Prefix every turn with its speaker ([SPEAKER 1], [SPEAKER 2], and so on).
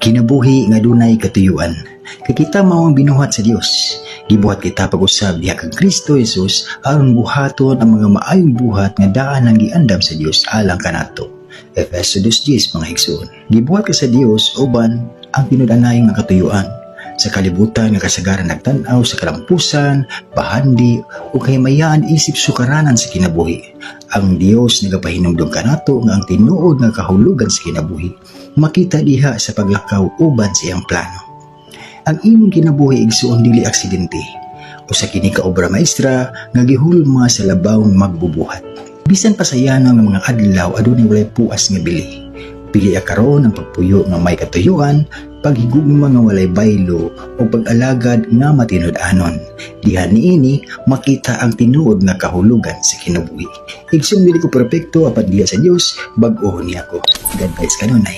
[SPEAKER 1] Kinabuhi nga dunay katuyuan. Kay kita mao ang binuhat sa Dios. Gibuhat kita pag-usab diha kang Kristo Jesus aron buhaton ang mga maayong buhat nga daan ang giandam sa Dios alang kanato. Efeso 2:10 mga igsoon. Gibuhat ka sa Dios uban ang tinud-anay nga katuyuan. Sa kalibutan nga kasagaran nagtan-aw sa kalampusan, bahandi o kahimayaan isip sukaranan sa kinabuhi. Ang Dios nagapahinumdom kanato nga ang tinuod nga kahulugan sa kinabuhi makita diha sa paglakaw uban sa iyang plano. Ang imong kinabuhi igsuon dili aksidente o sa kini ka obra maestra nga gihulma sa labawng magbubuhat. Bisan pa sa yanang ng mga adlaw adunay walay puas nga bili. Pili karon ang pagpuyo nga may katuyuan, paghigugma nga walay baylo o pag-alagad nga matinud-anon. Diha niini makita ang tinuod nga kahulugan sa kinabuhi. Igsoon dili ko perpekto apan diha sa Dios bag-o niya ko. God bless kanunay.